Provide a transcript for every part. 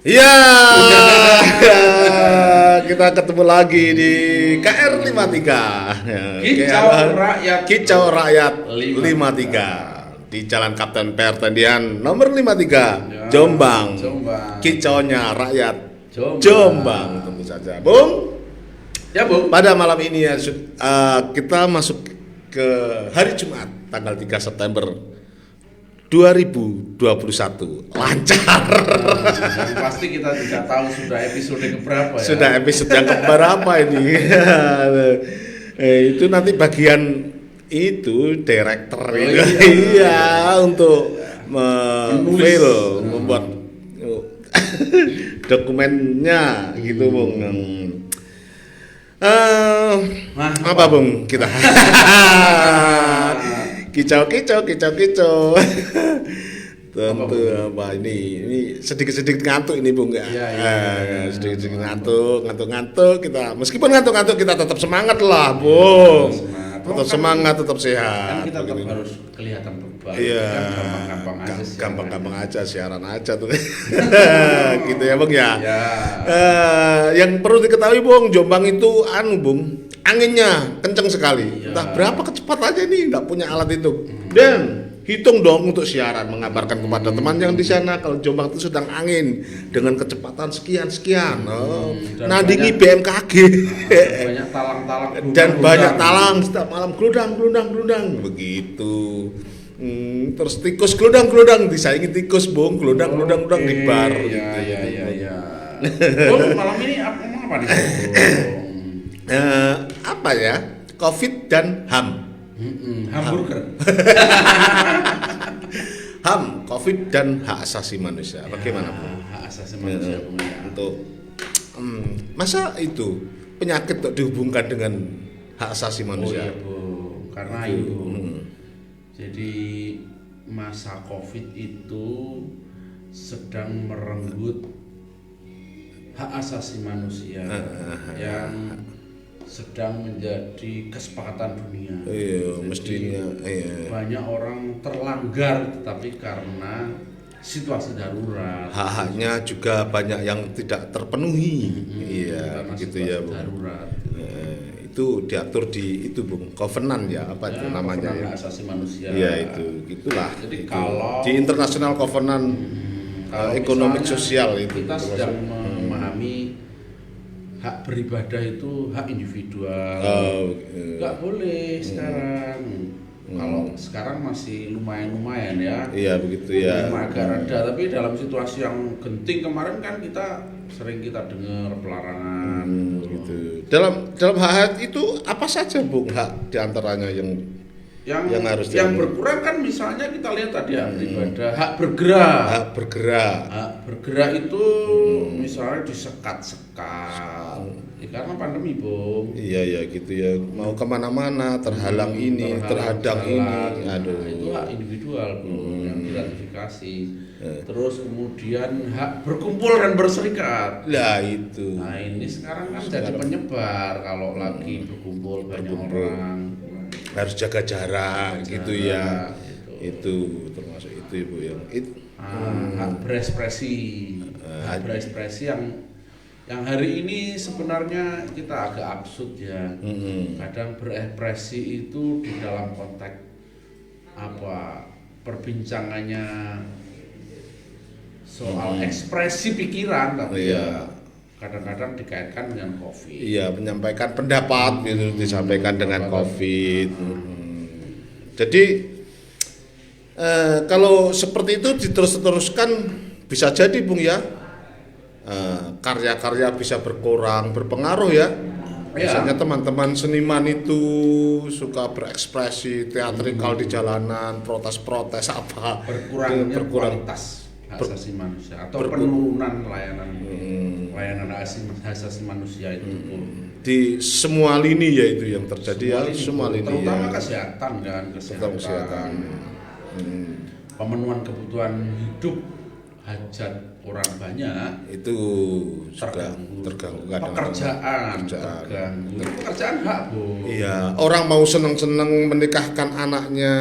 Iya, kita ketemu lagi di KR53. Kicau Rakyat 53 di Jalan Kapten Pertendian nomor 53, Jombang. Kicaunya rakyat Jombang tentu saja, Bung. Ya, Bung. Pada malam ini ya kita masuk ke hari Jumat tanggal 3 September 2021. Lancar. Yang pasti kita tidak tahu sudah episode keberapa ya. Sudah episode yang keberapa ini. Itu nanti bagian itu director itu. Iya, untuk membuat dokumennya gitu, Bung. Apa, Bung, kita? Kicau. Tentu apa ini sedikit ngantuk ini, Bung, ya. Iya. Sedikit ngantuk kita. Meskipun ngantuk kita tetap semangat lah, Bung. Tetap semangat, tetap sehat. Kan kita tetap harus kelihatan berbakat. Iya. Gampang-gampang aja siaran aja tuh. Gitu ya, Bung, ya. Ya. Yang perlu diketahui, Bung, Jombang itu Bung, anginnya kenceng sekali. Iya. Entah berapa kecepatannya ini, nggak punya alat itu. Dan hitung dong untuk siaran, mengabarkan kepada teman yang di sana kalau Jombang itu sedang angin dengan kecepatan sekian. Nandingi BMKG. Banyak talang-talang Dan banyak talang setiap malam gludang begitu. Terus tikus gludang disaingi tikus, Bung, gludang di bar. Iya. Bung, malam ini apa nih, Bung? Apa ya? Covid dan HAM. Hamburger. HAM, Covid dan hak asasi manusia. Bagaimana, Bung? Hak asasi manusia, Bung. Untuk masa itu penyakit kok dihubungkan dengan hak asasi manusia? Oh iya, Bung. Karena itu. Jadi masa Covid itu sedang merenggut hak asasi manusia yang sedang menjadi kesepakatan dunia. Iya, mestinya. Iya. Banyak orang terlanggar, tetapi karena situasi darurat. Hak-haknya juga banyak yang tidak terpenuhi. Iya, begitu ya, Bung. Darurat. Itu diatur di itu, Bung, Covenant ya, apa itu namanya ya? Hak asasi manusia. Iya, gitulah. Jadi itu. kalau Di International Covenant Ekonomi Sosial itu kita sedang memahami hak beribadah itu hak individual. Nggak boleh sekarang. Kalau sekarang masih lumayan ya. Iya, begitu ya. Agak reda, tapi dalam situasi yang genting kemarin kan kita sering dengar pelarangan. Gitu. Dalam hak itu apa saja, Bung, hak diantaranya yang harus berkurang kan, misalnya kita lihat tadi hak beribadah, hak bergerak itu misalnya disekat ya, karena pandemi, Bung. Iya gitu ya, mau kemana-mana terhalang ini, terhadang ini. Aduh, itu hak individual, Bung, yang gratifikasi. Terus kemudian hak berkumpul dan berserikat. Lah itu. Nah, ini sekarang kan jadi penyebar kalau lagi berkumpul banyak orang. Harus jaga jarak gitu ya. Itu termasuk itu, Ibu, yang itu. Hak berekspresi. Hak berekspresi yang hari ini sebenarnya kita agak absurd ya. Kadang berekspresi itu di dalam konteks perbincangannya soal ekspresi pikiran, tapi kadang-kadang dikaitkan dengan COVID. Iya, menyampaikan pendapat gitu, disampaikan dengan COVID. Jadi kalau seperti itu diteruskan bisa jadi, Bung, ya, karya-karya bisa berpengaruh ya. Biasanya teman-teman seniman itu suka berekspresi teatrikal di jalanan, protes apa. Berkurangnya kualitas hak asasi manusia atau penurunan layanan asasi manusia itu, di semua lini ya itu yang terjadi, semua lini, terutama kesehatan. Pemenuhan kebutuhan hidup hajat orang banyak itu terganggu pekerjaan hak, Bu. Iya, orang mau seneng-seneng menikahkan anaknya,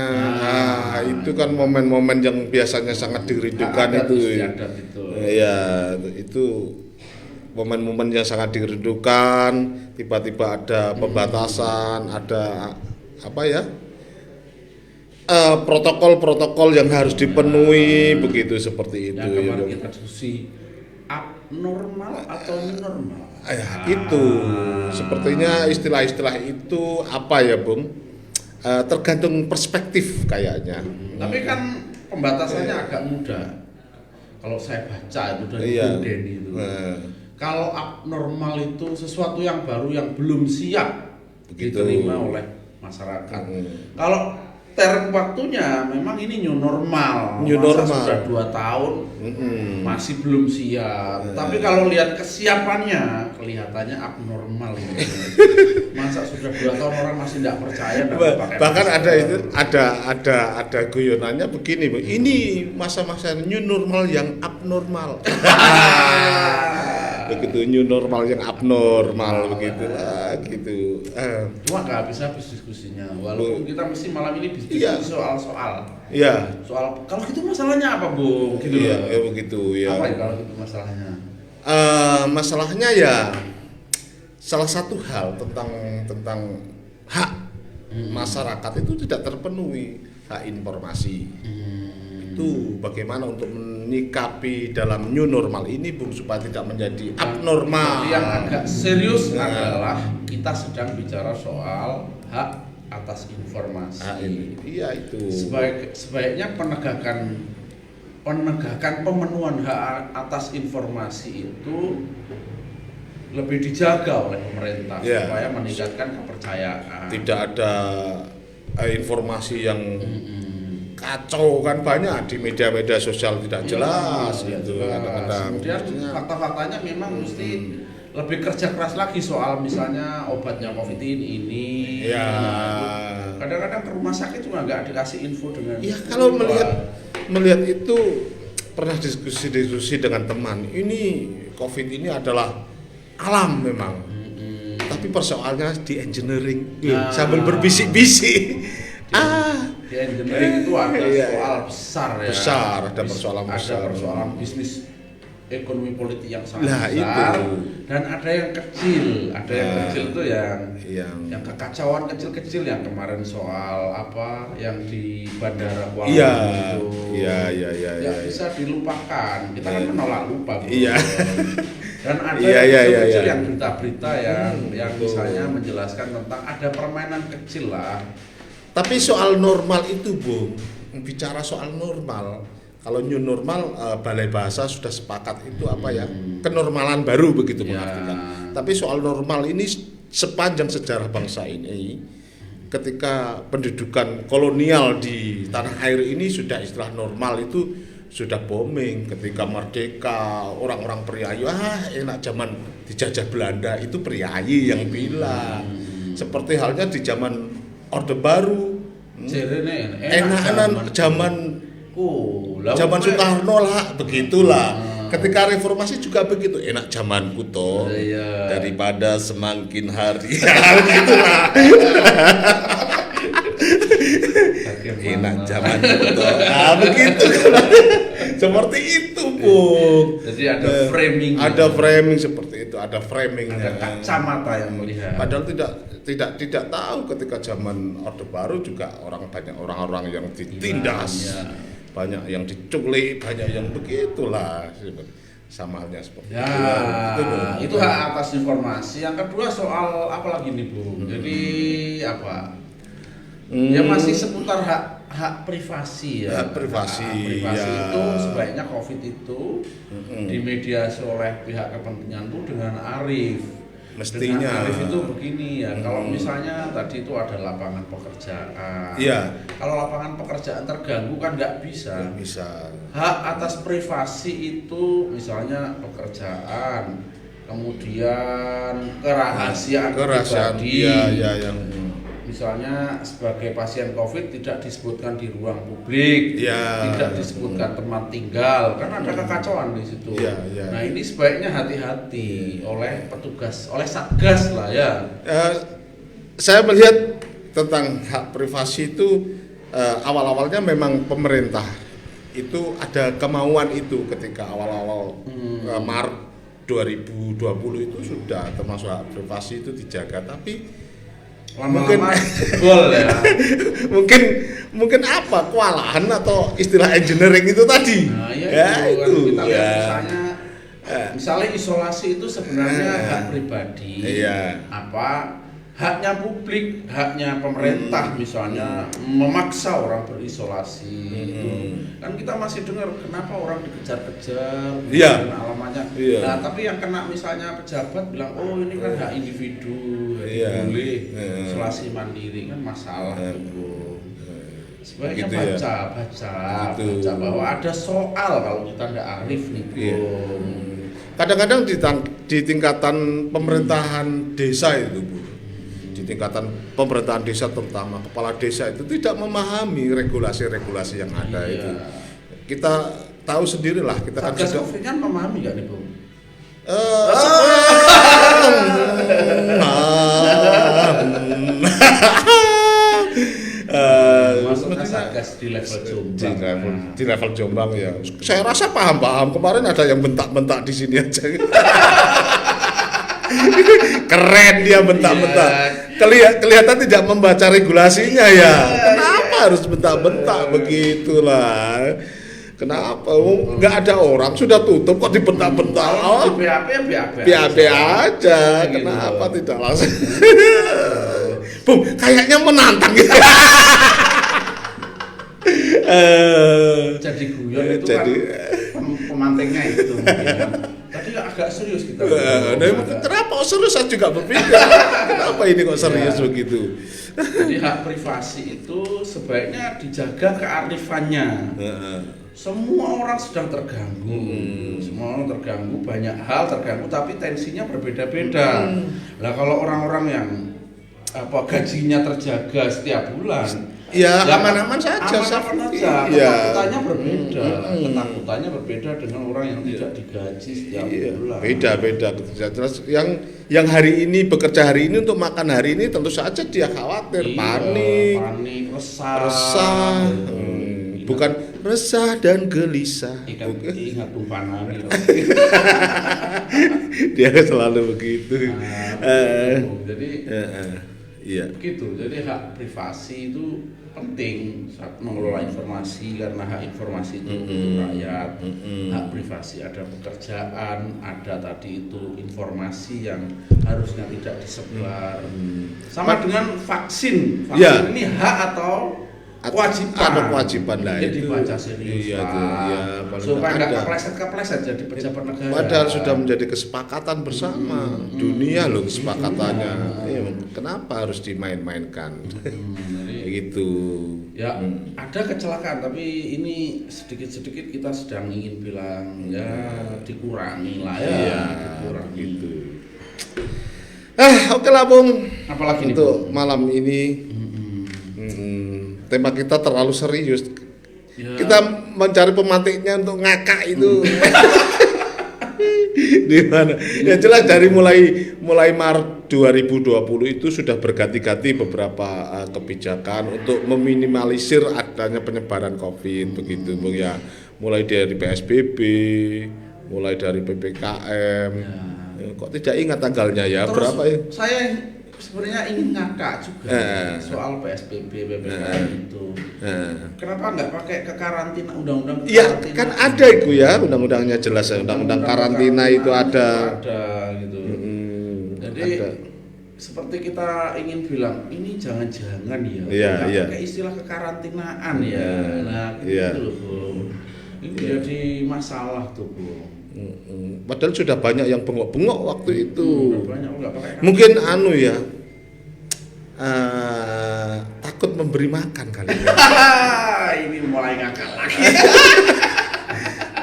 itu kan momen-momen yang biasanya sangat dirindukan Adat itu. istiadat itu. Ya, itu momen-momen yang sangat dirindukan. Tiba-tiba ada pembatasan, ada apa ya? Protokol-protokol yang harus dipenuhi begitu seperti itu. Yang kemarin kita diskusi abnormal atau new normal. Itu sepertinya istilah-istilah itu apa ya, Bung? Tergantung perspektif kayaknya. Tapi kan pembatasannya agak mudah. Kalau saya baca itu dari Bung Denny itu. Kalau abnormal itu sesuatu yang baru yang belum siap diterima oleh masyarakat. Kalau term waktunya memang ini new normal. New Masa normal. sudah 2 tahun masih belum siap. Tapi kalau lihat kesiapannya kelihatannya abnormal ini. Masa sudah 2 tahun orang masih tidak percaya pakai Bahkan masker. ada itu ada guyonannya begini, Bung. Ini masa-masa new normal yang abnormal. Begitu new normal yang abnormal begitulah gitu. Cuma nggak habis-habis diskusinya. Walaupun kita mesti malam ini diskusi Iya. soal-soal. Iya. Soal kalau gitu masalahnya apa, Bung? Gitu Iya, loh. ya begitu ya. Apa ya kalau gitu masalahnya? Masalahnya ya salah satu hal tentang hak masyarakat itu tidak terpenuhi, hak informasi. Itu bagaimana untuk menyikapi dalam new normal ini, Bung, supaya tidak menjadi abnormal. Jadi yang agak serius adalah kita sedang bicara soal hak atas informasi. Iya itu. Sebaiknya pemenuhan hak atas informasi itu lebih dijaga oleh pemerintah supaya meningkatkan kepercayaan. Tidak ada informasi yang kacau kan, banyak di media-media sosial tidak jelas gitu kadang-kadang. Kemudian fakta-faktanya memang mesti lebih kerja keras lagi soal misalnya obatnya COVID ini. Ya. Kadang-kadang ke rumah sakit juga nggak dikasih info dengan. Ya kalau melihat itu, pernah diskusi dengan teman. Ini COVID ini adalah alam memang. Tapi persoalannya di engineering. Sambil berbisik-bisik. Di engineering itu ada soal besar ya. Besar, ada persoalan besar. Ada persoalan bisnis ekonomi politik yang sangat Nah, besar itu. dan ada yang kecil. Ada yang kecil itu yang kekacauan kecil-kecil yang kemarin soal apa yang di Bandara Kuala Lumpur itu. Iya. Bisa dilupakan. Kita kan menolak lupa. Iya. Dan ada yang kecil yang berita-berita yang misalnya menjelaskan tentang ada permainan kecil lah. Tapi soal normal itu, Bung, bicara soal normal, kalau new normal, Balai Bahasa sudah sepakat itu apa ya, kenormalan baru begitu mengartikan. Tapi soal normal ini sepanjang sejarah bangsa ini, ketika pendudukan kolonial di tanah air ini sudah istilah normal itu sudah booming. Ketika merdeka, orang-orang priayi, enak zaman dijajah Belanda, itu priayi yang bilang. Seperti halnya di zaman Orde Baru, enak-enak zaman Soekarno lah, begitulah. Ketika reformasi juga begitu, enak zamanku toh, daripada semakin hari, begitulah. Enak zamanku toh, begitu. Seperti itu, Bung. Jadi ada framing. Ada framing seperti itu, ada framingnya. Ada kacamata yang melihat. Padahal tidak tahu ketika zaman Orde Baru juga banyak orang-orang yang ditindas, banyak yang diculik, banyak yang begitulah. Sama halnya seperti itu hak atas informasi. Yang kedua soal apa lagi nih, Bung? Jadi apa? Ya masih seputar hak privasi ya. Hak privasi itu sebaiknya COVID itu dimediasi oleh pihak kepentingan itu dengan arif. Mestinya. Dengan arif itu begini ya. Kalau misalnya tadi itu ada lapangan pekerjaan. Iya. Kalau lapangan pekerjaan terganggu kan nggak bisa. Nggak bisa. Hak atas privasi itu misalnya pekerjaan, kemudian kerahasiaan pribadi. Yang Misalnya sebagai pasien COVID tidak disebutkan di ruang publik, tidak disebutkan tempat tinggal, kan ada kekacauan di situ. Nah ini sebaiknya hati-hati oleh petugas, oleh satgas lah ya. Saya melihat tentang hak privasi itu awal-awalnya memang pemerintah itu ada kemauan itu ketika awal-awal Maret 2020 itu sudah termasuk hak privasi itu dijaga, tapi lama-lama gol ya. mungkin apa kewalahan atau istilah engineering itu tadi. Nah, ya, ya itu itu kan kita lihat misalnya isolasi itu sebenarnya hak pribadi. Iya. Apa haknya publik, haknya pemerintah misalnya memaksa orang berisolasi itu. Kan kita masih dengar kenapa orang dikejar-kejar, Iya. alamatnya. Iya. Nah, tapi yang kena misalnya pejabat bilang, "Oh, ini kan hak individu, Iya. boleh Iya. isolasi mandiri." Kan masalah itu. Sebaiknya Begitu ya. baca bahwa ada soal kalau kita tidak arif nih, Iya. Bung. Kadang-kadang di tingkatan pemerintahan desa itu, Bu. Di tingkatan pemerintahan desa terutama kepala desa itu tidak memahami regulasi-regulasi yang ada Iya. itu. Kita tahu sendirilah, kita kan Satgas sudah Covid kan memahami nggak nih, Bung? Maksudnya Satgas di level Jombang. di level Jombang ya. Saya rasa paham. Kemarin ada yang bentak-bentak di sini aja. Keren dia bentak-bentak. Kelihatan tidak membaca regulasinya ya. Kenapa harus bentak-bentak begitulah? Kenapa? Nggak ada orang, sudah tutup kok dibentak-bentak. Di BAP BAP aja. Gitu. Kenapa tidak langsung? Bung, kayaknya menantang gitu. Jadi guyon itu Jadi, kan pemantiknya itu mungkin. Tadi agak serius kita. Kenapa kok serius? Saya juga berpikir. Kenapa ini kok serius begitu? Jadi hak privasi itu sebaiknya dijaga kearifannya. Semua orang sedang terganggu. Semua orang terganggu, banyak hal terganggu, tapi tensinya berbeda-beda. Lah kalau orang-orang yang gajinya terjaga setiap bulan, ya aman-aman saja. Aman-aman saja. Ya. Ketakutannya berbeda. Ketakutannya berbeda dengan orang yang tidak digaji setiap bulan. Beda. Jelas yang hari ini bekerja hari ini untuk makan hari ini tentu saja dia khawatir, panik, resah. Bukan resah dan gelisah. Ingat Bung Panami. Dia selalu begitu. Jadi iya. begitu. Jadi hak privasi itu penting saat mengelola informasi, karena hak informasi itu untuk rakyat. Hak privasi ada pekerjaan, ada tadi itu informasi yang harusnya tidak disebar. Sama dengan vaksin. Vaksin ini hak atau kewajiban lah jadi itu. dibaca serius supaya nggak kepleset jadi pejabat negara. Padahal sudah menjadi kesepakatan bersama dunia loh kesepakatannya. Kenapa harus dimain-mainkan? Gitu. Ya ada kecelakaan, tapi ini sedikit-sedikit kita sedang ingin bilang ya dikurangi lah ya. Dikurangi. Gitu. Oke lah Bung. Apalagi untuk malam ini. Tema kita terlalu serius. Ya. Kita mencari pemantiknya untuk ngakak itu. Di mana? Ya jelas dari mulai Maret 2020 itu sudah berganti-ganti beberapa kebijakan untuk meminimalisir adanya penyebaran Covid begitu, Bung ya. Mulai dari PSBB, mulai dari PPKM. Ya. Kok tidak ingat tanggalnya ya? Terus berapa ya? Saya sebenarnya ingin ngakak juga soal PSBB, PPKM itu. Kenapa nggak pakai kekarantina, undang-undang Iya, kekarantina? kan ada itu ya, undang-undangnya jelas ya, undang-undang karantina itu ada. Ada gitu. Jadi ada. seperti kita ingin bilang, ini jangan-jangan ya, Iya. pakai istilah kekarantinaan ya. Nah, gitu loh, Bung. Ini jadi masalah tuh, Bung. Padahal sudah banyak yang bengok-bengok waktu itu. Mungkin takut memberi makan kali ya. Ini mulai ngakak lagi.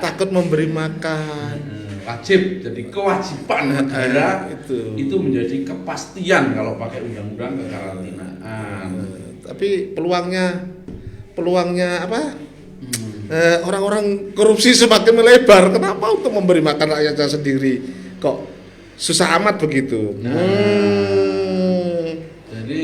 Takut memberi makan. Wajib, jadi kewajiban negara itu menjadi kepastian kalau pakai undang-undang kekarantinaan. Tapi peluangnya apa? Orang-orang korupsi semakin melebar. Kenapa untuk memberi makan rakyatnya sendiri kok susah amat begitu? Jadi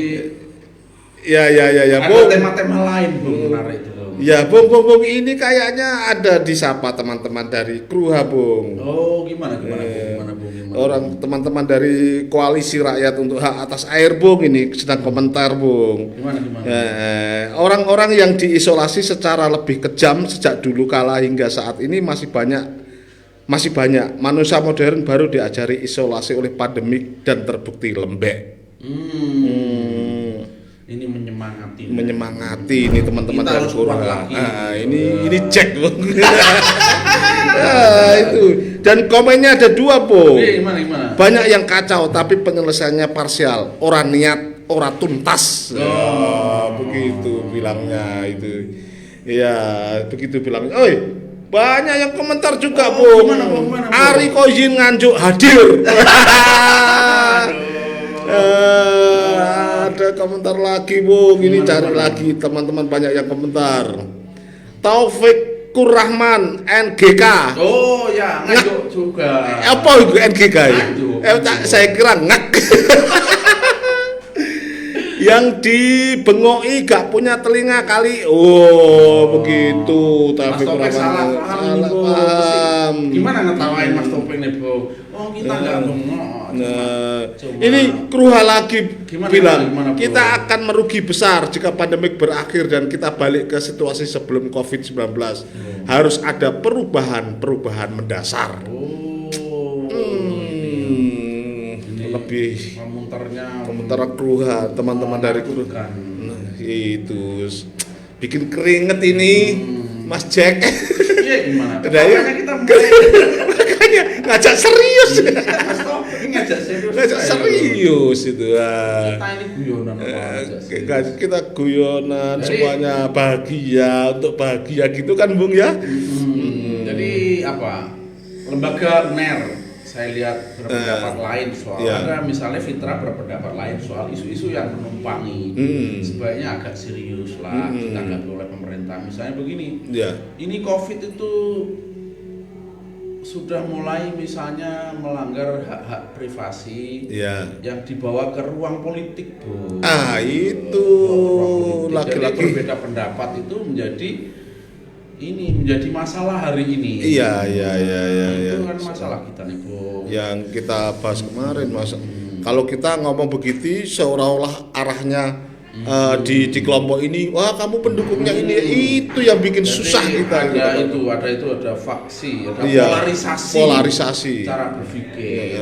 Ya, Ada Bung. tema-tema lain Bung menarik itu Bung. Ya, Bung, ini kayaknya ada disapa teman-teman dari Kruha, Bung. Oh, gimana Bung? Gimana? Orang teman-teman dari Koalisi Rakyat untuk Hak Atas Air, Bung, ini sedang komentar, Bung. Gimana? Orang-orang yang diisolasi secara lebih kejam sejak dulu kala hingga saat ini masih banyak manusia modern baru diajari isolasi oleh pandemik dan terbukti lembek. Ini Menyemangati ini teman-teman Kita dari harus kuat Kruha. lagi. Ini cek, Bung. Itu. Dan komennya ada 2, Bung. Gimana? Banyak yang kacau tapi penyelesaiannya parsial, ora niat, ora tuntas. Begitu bilangnya itu. Iya, begitu bilangnya. Oi, banyak yang komentar juga, Bung. Gimana, Bung? Ari Kozin Nganjuk hadir. Ada komentar lagi, Bung. Ini cari lagi teman-teman, banyak yang komentar. Taufik Kurrahman NGK. Oh ya, Nganjuk juga. Apa itu NGK ya? Saya kira ngak. Yang dibengoki gak punya telinga kali. Begitu. Mas Taufik Topeng salah paham nih, Bung. paham. Gimana ngetawain Mas Topeng nih, Bung? Oh, kita nggak bengok. Ini Kruha lagi bilang gimana, Bro? kita akan merugi besar jika pandemik berakhir dan kita balik ke situasi sebelum COVID-19. Harus ada perubahan mendasar. Lebih komentar Kruha, teman-teman dari Kruha. Itu bikin keringet ini, Mas Jack. Iya gimana? Makanya kita makanya ngajak serius. Mas Topeng ngajak serius itu. Kita ini guyonan Kita guyonan, semuanya bahagia, untuk bahagia gitu kan, Bung ya. Jadi apa? Lembaga UNER saya lihat berpendapat lain soal ada misalnya Fitra berpendapat lain soal isu-isu yang menumpangi. Sebaiknya agak serius lah, ditanggapi oleh pemerintah. Misalnya begini, ini COVID itu sudah mulai misalnya melanggar hak-hak privasi yang dibawa ke ruang politik, Bu. Itu laki-laki berbeda pendapat itu menjadi masalah hari ini. Iya. Itu kan masalah kita nih, Bu. Yang kita bahas kemarin, Mas. Kalau kita ngomong begitu seolah-olah arahnya di kelompok ini, wah kamu pendukungnya ini, itu yang bikin susah kita. Ada faksi, ada polarisasi cara berpikir.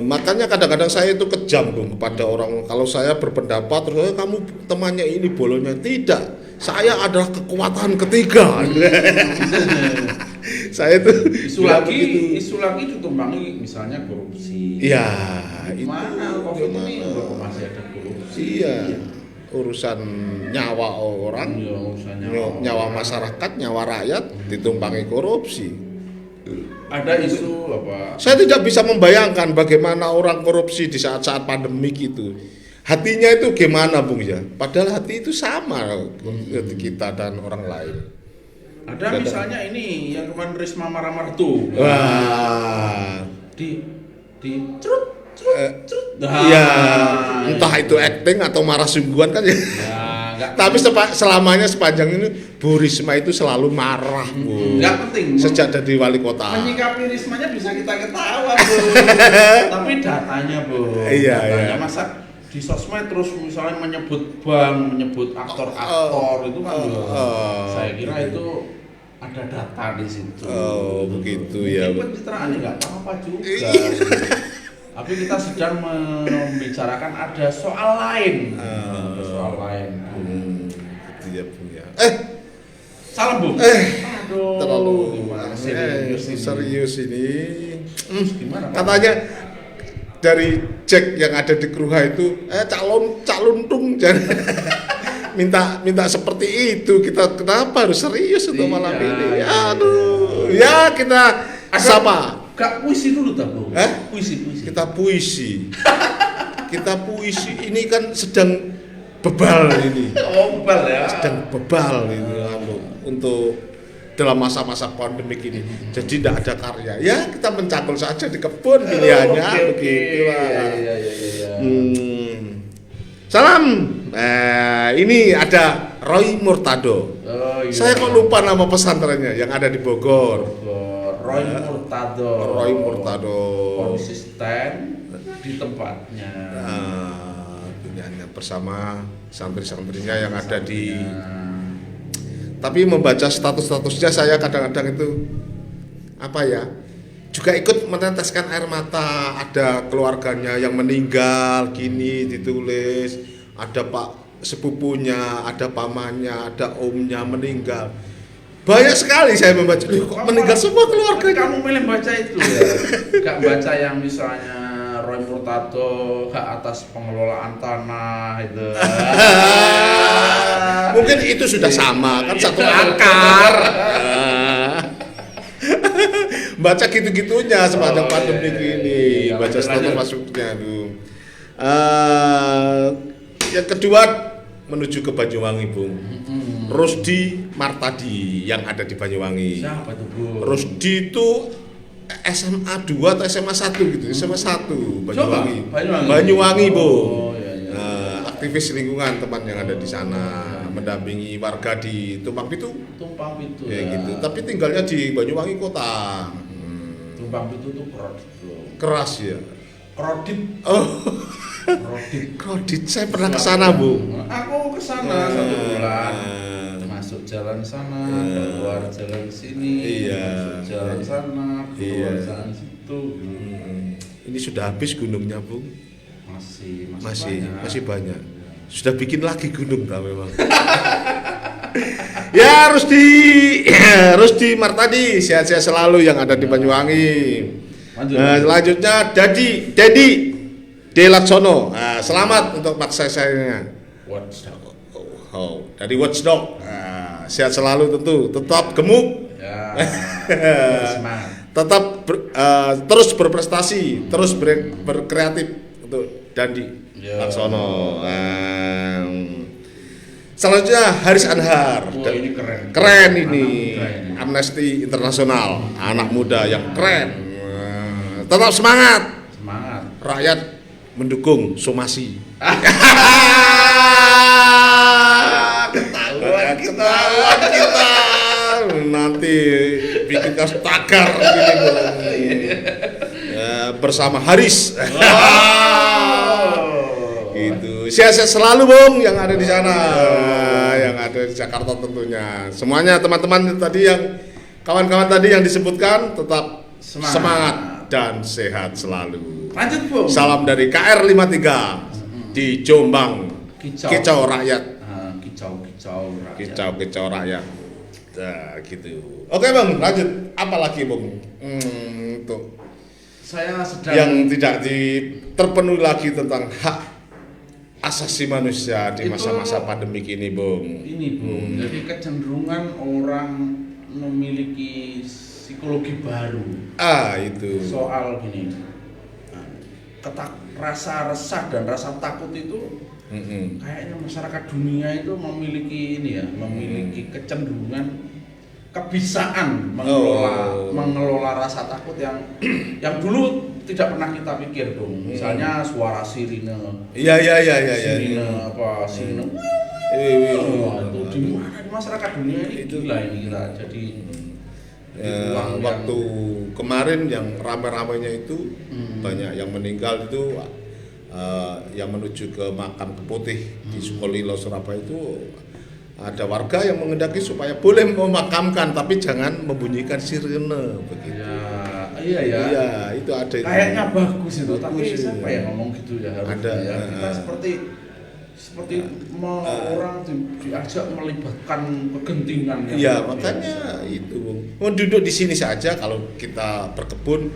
Makanya kadang-kadang saya itu kejam, Bung, kepada orang. Kalau saya berpendapat terus kamu temannya ini bolonya, tidak. Saya adalah kekuatan ketiga. Saya itu isu lagi ditumpangi misalnya korupsi. Iya, mana COVID ini masih ada korupsi. Iya. Urusan nyawa orang, nyawa masyarakat, nyawa rakyat ditumpangi korupsi. Ada isu apa? Saya tidak bisa membayangkan bagaimana orang korupsi di saat-saat pandemik itu. Hatinya itu gimana, Bung ya? Padahal hati itu sama kita dan orang lain. Ada misalnya ini yang kemarin Risma marah-marah tuh. Wah. Di cerut. Iya, entah itu acting atau marah sungguhan kan ya. Tapi selamanya sepanjang ini Bu Risma itu selalu marah, Bu. Enggak penting. Sejak jadi wali kota. Menyikapi Rismanya bisa kita ketawa, Bu. Tapi datanya, Bu. Iya. Masa di sosmed terus misalnya menyebut bank, menyebut aktor-aktor itu kan saya kira itu ada data di situ. Begitu ya. Pencitraan nggak apa-apa juga. Tapi kita sedang membicarakan ada soal lain. Iya, Bu ya. Salam, Bu. Aduh. Terlalu serius ini. Gimana? Katanya dari Jack yang ada di Kruha itu calon tung minta seperti itu. Kita kenapa harus serius untuk malam ini? Aduh. Ya kita sama. Kak puisi dulu tak, Bu? Puisi. Kita puisi. Ini kan sedang bebal ini. Bebal ya. Sedang bebal ini untuk dalam masa-masa pandemik ini. Jadi tidak ada karya. Ya kita mencakul saja di kebun pilihannya begitulah. Iya. Salam Ini ada Roy Murtado. Oh, iya. Saya kok lupa nama pesantrennya yang ada di Bogor. Roy Murtado. Roy Murtado. Konsisten di tempatnya. Bersama santri-santrinya yang ada di. Tapi membaca status-statusnya saya kadang-kadang itu apa ya? Juga ikut meneteskan air mata. Ada keluarganya yang meninggal, gini ditulis. Ada pak sepupunya, ada pamannya, ada omnya meninggal. Banyak sekali saya membaca. Kok meninggal semua keluarganya? Kamu milih baca itu ya? Gak baca yang misalnya Roy Murtado hak atas pengelolaan tanah itu. Mungkin itu sudah sama kan satu akar. Baca gitu-gitunya sepanjang pandemi ini, baca status masuknya tuh. Yang kedua menuju ke Banyuwangi, Bung. Rusdi Martadi yang ada di Banyuwangi. Siapa tuh, Bu? Rusdi itu SMA 2 atau SMA 1 gitu. SMA 1 Banyuwangi. Banyuwangi, Bu. Oh, iya. Aktivis lingkungan teman yang ada di sana, mendampingi warga di Tumpang Pitu. Tumpang Pitu Ya gitu. Tapi tinggalnya di Banyuwangi kota. Tumpang Pitu tuh Keras ya. Krodit. Oh. Krodit. Krodit. Saya pernah ke sana, Bu. Aku ke sana 1 bulan. Masuk jalan sana, keluar jalan sini. Iya. Masuk jalan sana, keluar Iya. jalan situ. Ini sudah habis gunungnya, Bung? Masih banyak. Sudah bikin lagi gunung dah memang. Ya, Rusdi Martadi, sehat-sehat selalu yang ada di Banyuwangi. Selanjutnya Dedi Laksono. Selamat untuk maksanya. Watchdog. Dari Watchdog. Sehat selalu tentu, tetap gemuk. Ya. Semangat. Tetap terus berprestasi, terus berkreatif untuk Dandi Laksono. Selanjutnya Haris Anhar. Wah, ini keren. Keren ini. Keren. Amnesty Internasional, anak muda yang keren. Tetap semangat. Semangat. Rakyat mendukung somasi. Ketahuan kita. Nanti bikin kasus tagar gini. Bersama Haris. Gitu. Sehat-sehat selalu, Bung, yang ada di sana, yang ada di Jakarta tentunya. Semuanya teman-teman tadi yang kawan-kawan tadi yang disebutkan tetap semangat dan sehat selalu. Lanjut, Bung. Salam dari KR53 di Jombang. Kicau rakyat. Kicau rakyat. Nah, gitu. Oke, Bang, lanjut. Apa lagi, Bung? Untuk saya sedang yang tidak terpenuhi lagi tentang hak asasi manusia di masa-masa pandemik ini, Bung. Ini, Bung. Jadi kecenderungan orang memiliki psikologi baru. Itu. Soal gini. Rasa resah dan rasa takut itu kayaknya masyarakat dunia itu memiliki memiliki kecenderungan kebisaan mengelola rasa takut yang dulu tidak pernah kita pikir, Bung. Misalnya suara sirine. Iya. Sirine sirine. Itu di mana di masyarakat dunia ini gila ini kita. Jadi waktu kemarin yang ramai-ramainya itu banyak yang meninggal itu yang menuju ke makam Keputih di Sukolilo Surabaya itu ada warga yang menghendaki supaya boleh memakamkan tapi jangan membunyikan sirene begitu. Iya, itu ada. Kayaknya bagus itu, tapi siapa yang ngomong gitu ya harusnya. Ada. Kita seperti mau orang diajak melibatkan kegentingan. Iya, makanya itu, Bung. Mau duduk di sini saja kalau kita berkebun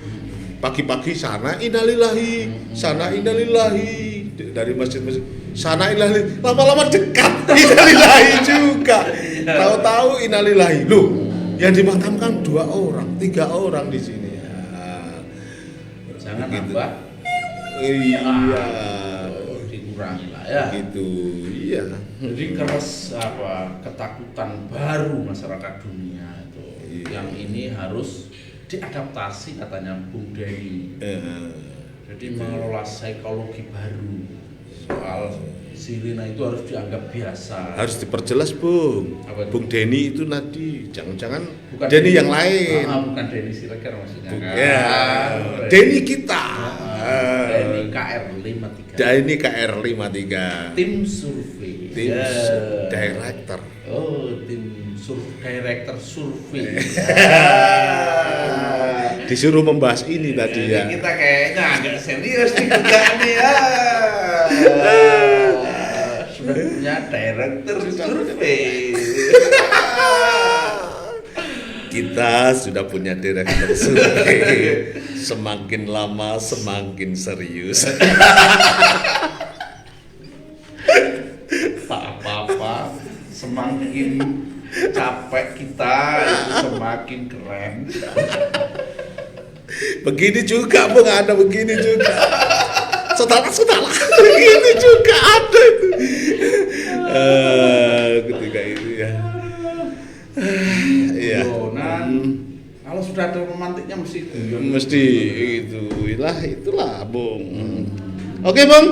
pagi-pagi sana innalillahi, sana innalillahi dari masjid-masjid sana innalillahi, lama-lama dekat innalillahi juga. Tahu-tahu innalillahi. Loh, yang dimakamkan 2 orang, 3 orang di sini. Jangan gitu. nambah. Iya. Dikurangi lah ya. Gitu. Iya. Jadi ketakutan baru masyarakat dunia itu. Iya. Yang ini harus diadaptasi katanya Bung Denny. Jadi mengelola psikologi baru soal sirine itu harus dianggap biasa. Harus diperjelas, Bung. Apa itu? Bung Denny itu tadi, jangan-jangan Bukan Denny yang lain. Bukan Denny Siregar maksudnya. Ya, Denny kita. Denny KR53. Denny KR53. Tim survei. Tim Ya. director. Oh, tim director survei. Disuruh membahas ini tadi ya. Kita kayaknya agak serius nih kerjaan nih ya. Sudah punya director survei. Kita sudah punya direktur survei. Semakin lama semakin serius. Tak apa-apa, semakin capek kita itu semakin keren. Begini juga, Bung, ada begini juga. Saudara-saudara, begini juga ada itu. Ketika itu ya. Iya. Nah, kalau sudah ada romantiknya mesti guyon. Mesti itu. Itulah, Bung. Oke, Bung.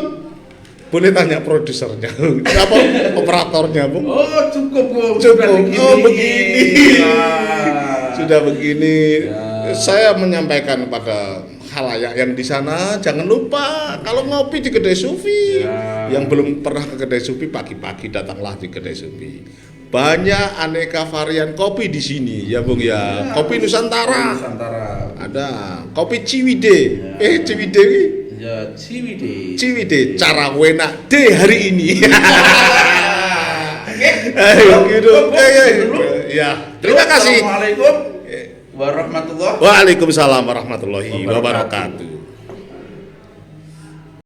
Boleh tanya produsernya. Apa operatornya, Bung? Oh, cukup, Bung. Cukup. Sudah begini. Oh, begini. Nah. Sudah begini. Ya. Saya menyampaikan pada khalayak yang di sana, jangan lupa kalau ngopi di Kedai Sufi. Ya. Yang belum pernah ke Kedai Sufi, pagi-pagi datanglah di Kedai Sufi. Banyak aneka varian kopi di sini, ya, Bung ya. Kopi Nusantara. Nusantara. Ada kopi Ciwide. Ya. Ciwide ini. Ya, Ciwide. Ciwide cara wena D hari ini. Ayo, Gitu. Ya. Terima kasih. Assalamualaikum warahmatullahi Waalaikumsalam warahmatullahi wabarakatuh.